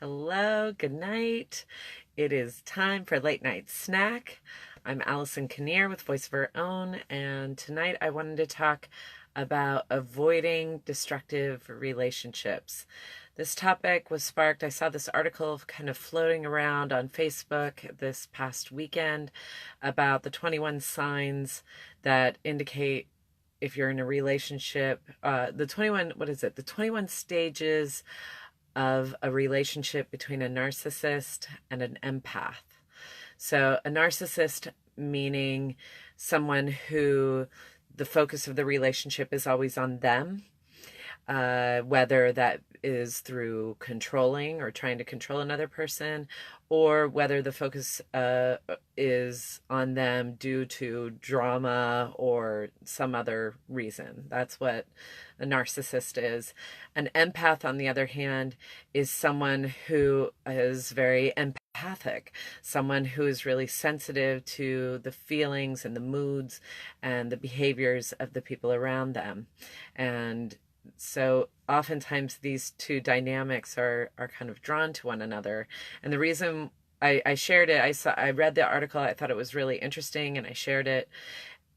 Hello, good night. It is time for late night snack. I'm Allison Kinnear with Voice of Her Own, and tonight I wanted to talk about avoiding destructive relationships. This topic was sparked. I saw this article kind of floating around on Facebook this past weekend about the 21 signs that indicate if you're in a relationship. The 21, what is it? The 21 stages of a relationship between a narcissist and an empath. So, a narcissist meaning someone who the focus of the relationship is always on them, whether that is through controlling or trying to control another person, or whether the focus is on them due to drama or some other reason. That's what a narcissist is. An empath, on the other hand, is someone who is very empathic, someone who is really sensitive to the feelings and the moods and the behaviors of the people around them. And so oftentimes these two dynamics are kind of drawn to one another. And the reason I shared it, I read the article, I thought it was really interesting, and I shared it.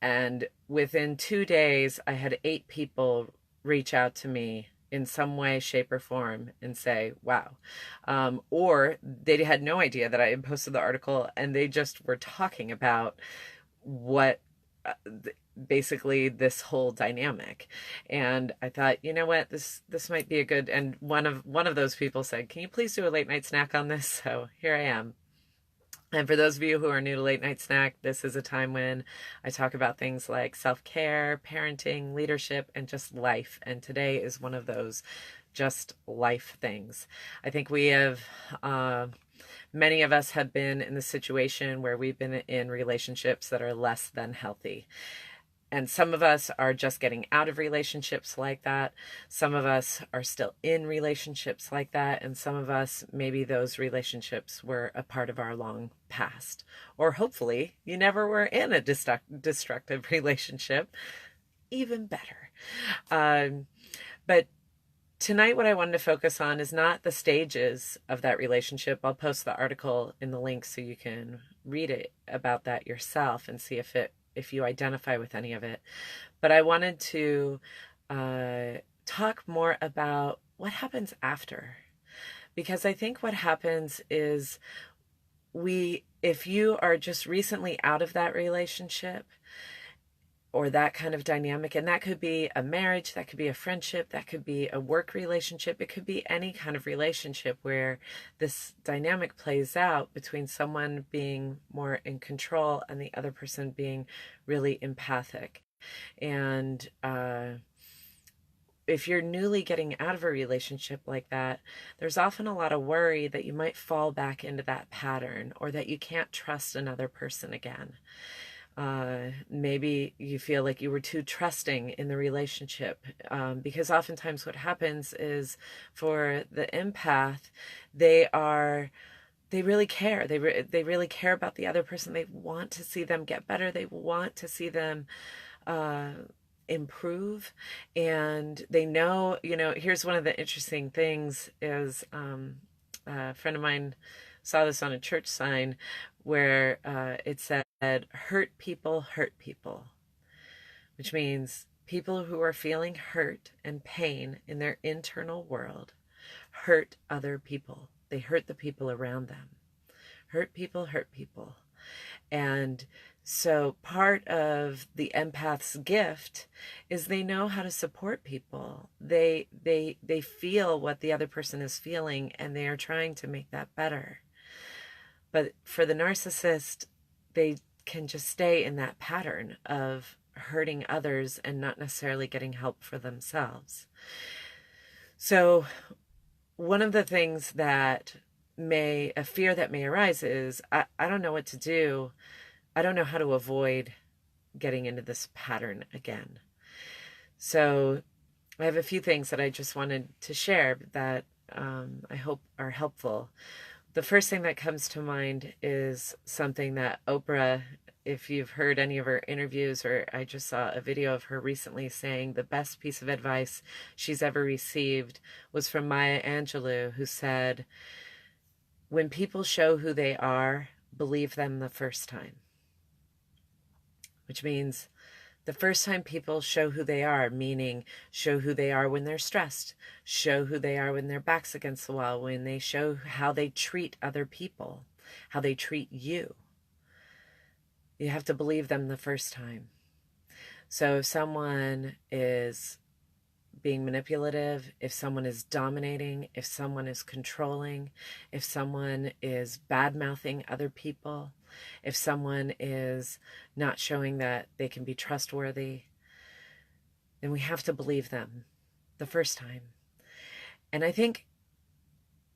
And within 2 days, I had 8 people reach out to me in some way, shape, or form and say, wow. Or they had no idea that I had posted the article, and they just were talking about what basically this whole dynamic. And I thought, you know what, this might be a good, and one of those people said, can you please do a late night snack on this? So here I am. And for those of you who are new to Late Night Snack, this is a time when I talk about things like self-care, parenting, leadership, and just life. And today is one of those just life things. I think we have many of us have been in the situation where we've been in relationships that are less than healthy. And some of us are just getting out of relationships like that. Some of us are still in relationships like that. And some of us, maybe those relationships were a part of our long past. Or hopefully you never were in a destructive relationship. Even better. But tonight, what I wanted to focus on is not the stages of that relationship. I'll post the article in the link so you can read it about that yourself and see if you identify with any of it. But I wanted to talk more about what happens after. Because I think what happens is if you are just recently out of that relationship, or that kind of dynamic, and that could be a marriage, that could be a friendship, that could be a work relationship, it could be any kind of relationship where this dynamic plays out between someone being more in control and the other person being really empathic. And if you're newly getting out of a relationship like that, there's often a lot of worry that you might fall back into that pattern, or that you can't trust another person again. Maybe you feel like you were too trusting in the relationship, because oftentimes what happens is, for the empath, they really care. They really care about the other person. They want to see them get better. They want to see them improve. And they know, here's one of the interesting things is, a friend of mine saw this on a church sign where it said, hurt people, which means people who are feeling hurt and pain in their internal world hurt other people. They hurt the people around them. Hurt people. And so part of the empath's gift is they know how to support people. They feel what the other person is feeling, and they are trying to make that better. But for the narcissist, they can just stay in that pattern of hurting others and not necessarily getting help for themselves. So one of the things that a fear that may arise is, I don't know what to do. I don't know how to avoid getting into this pattern again. So I have a few things that I just wanted to share that I hope are helpful. The first thing that comes to mind is something that Oprah, if you've heard any of her interviews, or I just saw a video of her recently saying the best piece of advice she's ever received was from Maya Angelou, who said, when people show who they are, believe them the first time, which means the first time people show who they are, meaning show who they are when they're stressed, show who they are when their back's against the wall, when they show how they treat other people, how they treat you. You have to believe them the first time. So if someone is being manipulative, if someone is dominating, if someone is controlling, if someone is bad-mouthing other people, if someone is not showing that they can be trustworthy, then we have to believe them the first time. And I think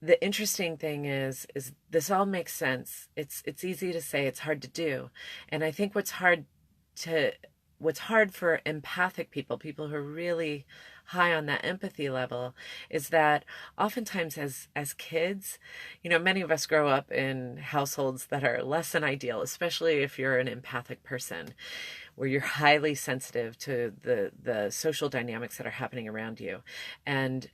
the interesting thing is this all makes sense. It's easy to say, it's hard to do. And I think what's hard for empathic people who are really high on that empathy level, is that oftentimes as kids, many of us grow up in households that are less than ideal, especially if you're an empathic person, where you're highly sensitive to the social dynamics that are happening around you. And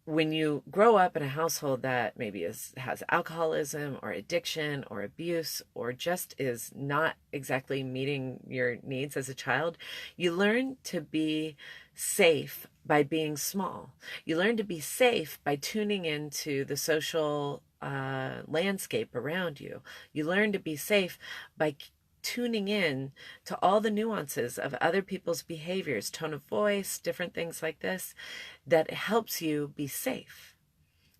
when you grow up in a household that maybe has alcoholism or addiction or abuse, or just is not exactly meeting your needs as a child, you learn to be safe by being small. You learn to be safe by tuning into the social landscape around you. You learn to be safe by tuning in to all the nuances of other people's behaviors, tone of voice, different things like this, that helps you be safe.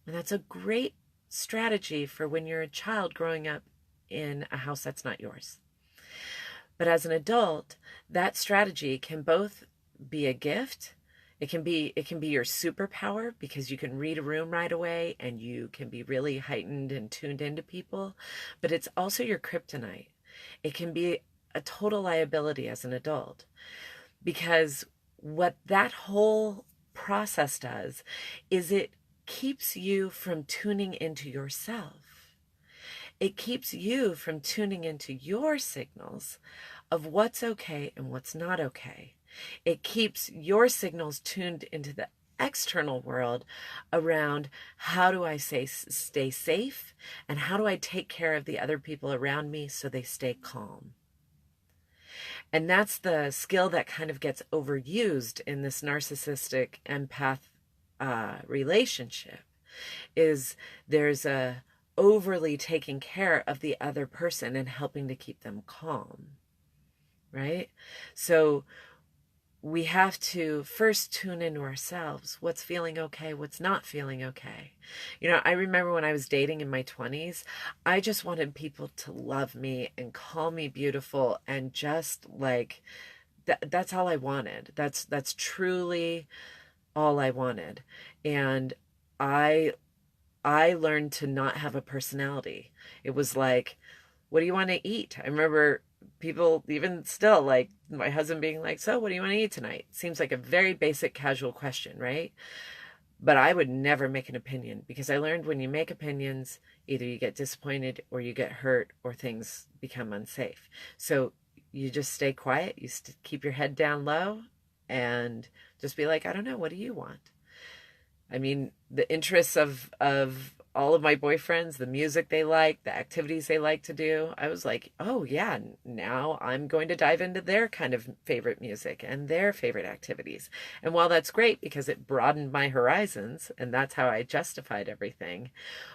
And that's a great strategy for when you're a child growing up in a house that's not yours. But as an adult, that strategy can both be a gift. It can be your superpower, because you can read a room right away and you can be really heightened and tuned into people. But it's also your kryptonite. It can be a total liability as an adult, because what that whole process does is it keeps you from tuning into yourself. It keeps you from tuning into your signals of what's okay and what's not okay. It keeps your signals tuned into the external world around how do I stay safe, and how do I take care of the other people around me so they stay calm. And that's the skill that kind of gets overused in this narcissistic empath relationship, is there's a overly taking care of the other person and helping to keep them calm, right? So we have to first tune into ourselves. What's feeling okay? What's not feeling okay? I remember when I was dating in my 20s, I just wanted people to love me and call me beautiful, and just like that's all I wanted. That's truly all I wanted. And I learned to not have a personality. It was like, what do you want to eat? I remember people even still, like my husband being like, so what do you want to eat tonight? Seems like a very basic casual question, right? But I would never make an opinion, because I learned when you make opinions, either you get disappointed or you get hurt or things become unsafe. So you just stay quiet, you keep your head down low, and just be like, I don't know, what do you want? I mean, the interests of all of my boyfriends, the music they like, the activities they like to do, I was like, oh yeah, now I'm going to dive into their kind of favorite music and their favorite activities. And while that's great because it broadened my horizons and that's how I justified everything,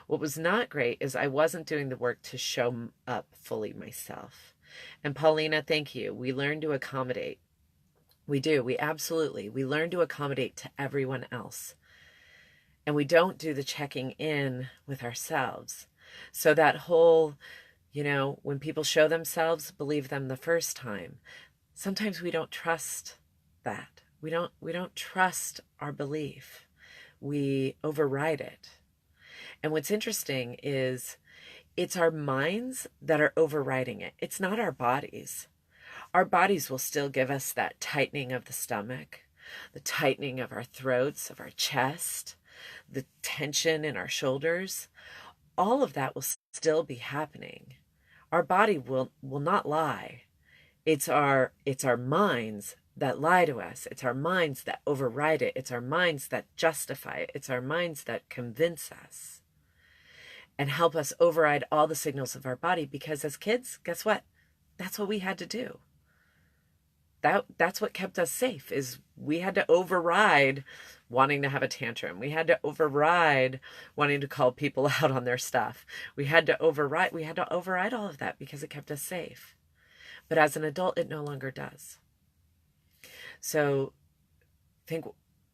what was not great is I wasn't doing the work to show up fully myself. And Paulina, thank you. We learn to accommodate. We do. We absolutely. We learn to accommodate to everyone else. And we don't do the checking in with ourselves. So that whole, when people show themselves, believe them the first time. Sometimes we don't trust that. We don't trust our belief. We override it. And what's interesting is it's our minds that are overriding it. It's not our bodies. Our bodies will still give us that tightening of the stomach, the tightening of our throats, of our chest, the tension in our shoulders. All of that will still be happening. Our body will not lie. It's our minds that lie to us. It's our minds that override it. It's our minds that justify it. It's our minds that convince us. and help us override all the signals of our body. Because as kids, guess what? That's what we had to do. That's what kept us safe, is we had to override wanting to have a tantrum. We had to override wanting to call people out on their stuff. We had to override all of that because it kept us safe. But as an adult, it no longer does. So I think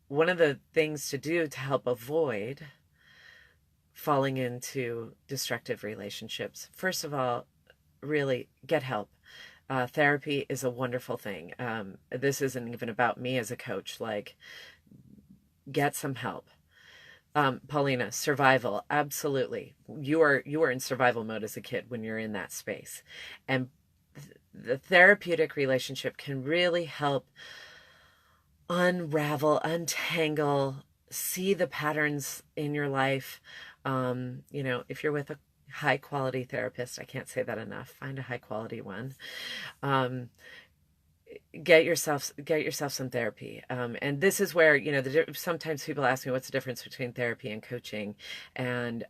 one of the things to do to help avoid falling into destructive relationships, first of all, really get help. Therapy is a wonderful thing. This isn't even about me as a coach. Like, get some help. Paulina, survival, absolutely. You are in survival mode as a kid when you're in that space. And the therapeutic relationship can really help unravel, untangle, see the patterns in your life. If you're with a high quality therapist, I can't say that enough, find a high quality one. Get yourself some therapy. And this is where, sometimes people ask me, what's the difference between therapy and coaching? And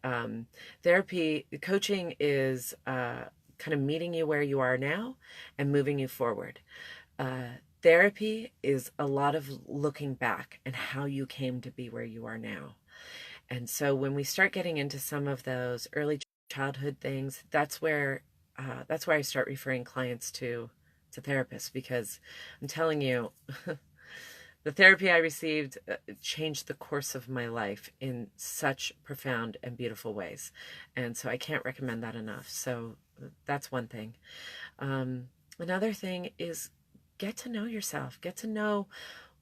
coaching is kind of meeting you where you are now and moving you forward. Therapy is a lot of looking back and how you came to be where you are now. And so when we start getting into some of those early childhood things, that's where I start referring clients to therapists, because I'm telling you, the therapy I received changed the course of my life in such profound and beautiful ways. And so I can't recommend that enough. So that's one thing. Another thing is get to know yourself, get to know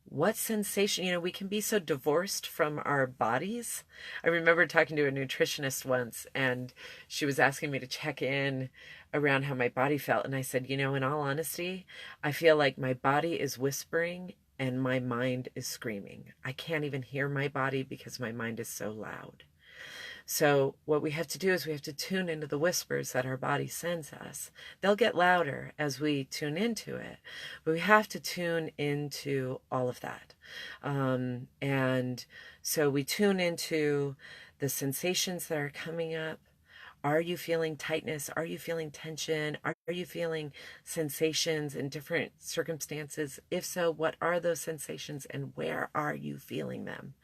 what sensation, we can be so divorced from our bodies. I remember talking to a nutritionist once, and she was asking me to check in around how my body felt. And I said, in all honesty, I feel like my body is whispering and my mind is screaming. I can't even hear my body because my mind is so loud. So what we have to do is we have to tune into the whispers that our body sends us. They'll get louder as we tune into it, but we have to tune into all of that. And so we tune into the sensations that are coming up. Are you feeling tightness? Are you feeling tension? Are you feeling sensations in different circumstances? If so, what are those sensations and where are you feeling them?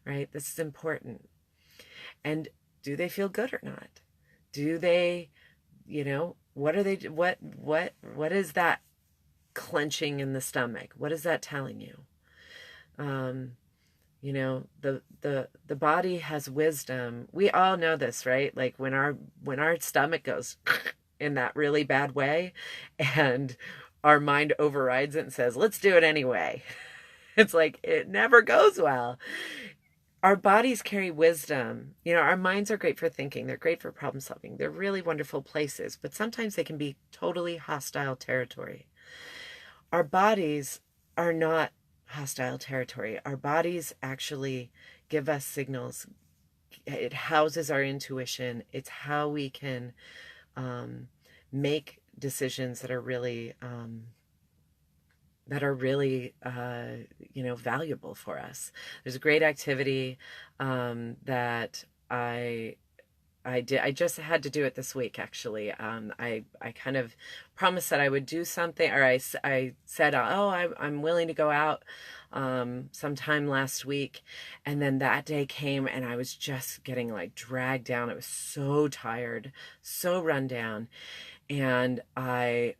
Right? This is important. And do they feel good or not? Do they, what are they, what is that clenching in the stomach? What is that telling you? The body has wisdom. We all know this, right? Like when our stomach goes in that really bad way and our mind overrides it and says, let's do it anyway. It's like, it never goes well. Our bodies carry wisdom. Our minds are great for thinking. They're great for problem solving. They're really wonderful places, but sometimes they can be totally hostile territory. Our bodies are not hostile territory. Our bodies actually give us signals. It houses our intuition. It's how we can make decisions that are really valuable for us. There's a great activity that I did. I just had to do it this week, actually. I kind of promised that I would do something, or I said, I'm willing to go out sometime last week. And then that day came and I was just getting like dragged down. I was so tired, so run down. And I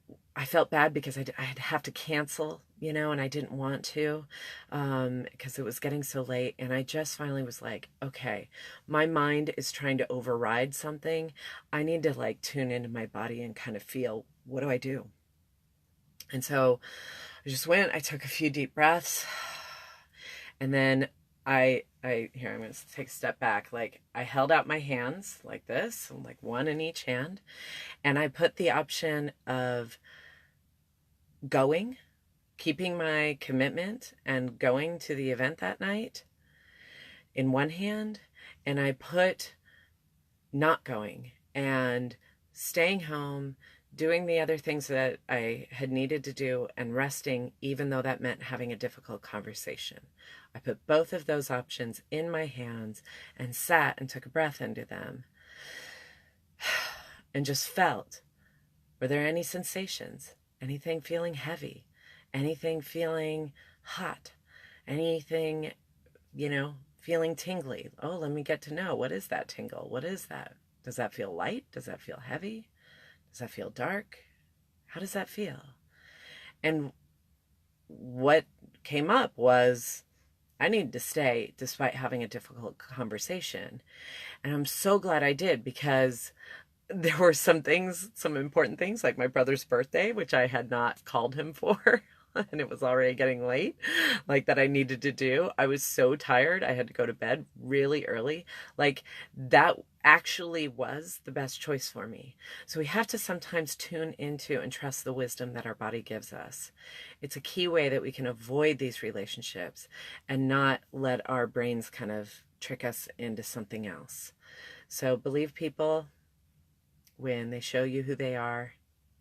felt bad because I'd have to cancel, and I didn't want to because it was getting so late. And I just finally was like, okay, my mind is trying to override something. I need to like tune into my body and kind of feel, what do I do? And so I just went, I took a few deep breaths, and then I'm going to take a step back. Like, I held out my hands like this, like one in each hand. And I put the option of going, keeping my commitment and going to the event that night in one hand. And I put not going and staying home, doing the other things that I had needed to do, and resting, even though that meant having a difficult conversation. I put both of those options in my hands and sat and took a breath into them. and just felt. Were there any sensations? Anything feeling heavy? Anything feeling hot? Anything, feeling tingly? Oh, let me get to know. What is that tingle? What is that? Does that feel light? Does that feel heavy? Does that feel dark? How does that feel? And what came up was I needed to stay despite having a difficult conversation. And I'm so glad I did, because there were some important things, like my brother's birthday, which I had not called him for. And it was already getting late, like that I needed to do. I was so tired. I had to go to bed really early. Like that actually was the best choice for me. So we have to sometimes tune into and trust the wisdom that our body gives us. It's a key way that we can avoid these relationships and not let our brains kind of trick us into something else. So believe people when they show you who they are.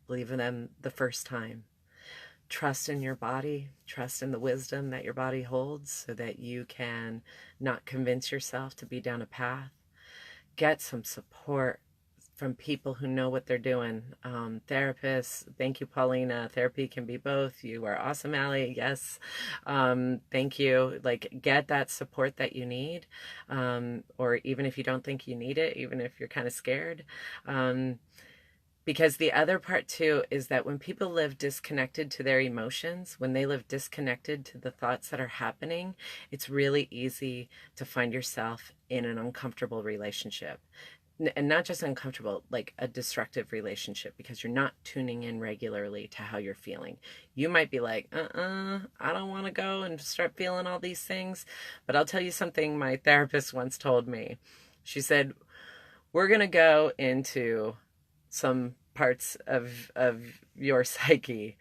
Believe in them the first time. Trust in your body, trust in the wisdom that your body holds so that you can not convince yourself to be down a path. Get some support from people who know what they're doing. Therapists, thank you, Paulina. Therapy can be both. You are awesome, Allie. Yes. Thank you. Like, get that support that you need. Or even if you don't think you need it, even if you're kind of scared. Because the other part too is that when people live disconnected to their emotions, when they live disconnected to the thoughts that are happening, it's really easy to find yourself in an uncomfortable relationship. And not just uncomfortable, like a destructive relationship, because you're not tuning in regularly to how you're feeling. You might be like, I don't want to go and start feeling all these things. But I'll tell you something my therapist once told me. She said, we're going to go into some parts of your psyche.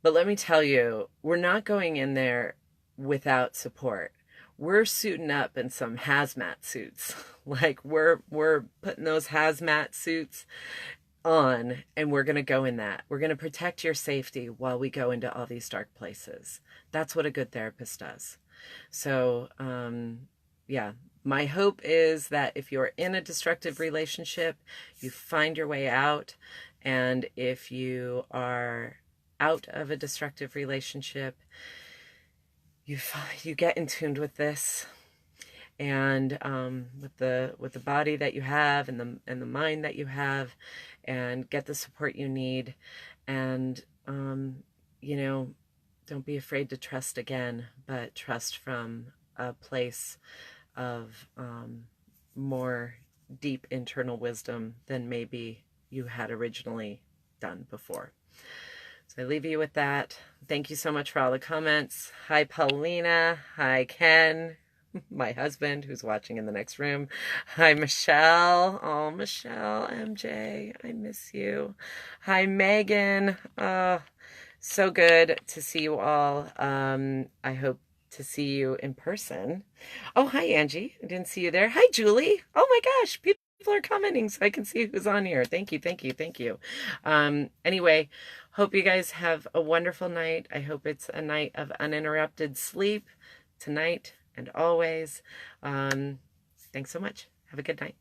But let me tell you, we're not going in there without support. We're suiting up in some hazmat suits. Like we're putting those hazmat suits on, and we're going to go in that. We're going to protect your safety while we go into all these dark places. That's what a good therapist does. So, yeah, my hope is that if you're in a destructive relationship, you find your way out. And if you are out of a destructive relationship, you get in tune with this, and with the body that you have and the mind that you have, and get the support you need. And don't be afraid to trust again, but trust from a place of more deep internal wisdom than maybe you had originally done before. So I leave you with that. Thank you so much for all the comments. Hi, Paulina. Hi, Ken, my husband, who's watching in the next room. Hi, Michelle. Oh, Michelle, MJ, I miss you. Hi, Megan. So good to see you all. I hope to see you in person. Oh, hi, Angie. I didn't see you there. Hi, Julie. Oh my gosh, people are commenting so I can see who's on here. Thank you, thank you, thank you. Anyway, hope you guys have a wonderful night. I hope it's a night of uninterrupted sleep tonight and always. Thanks so much. Have a good night.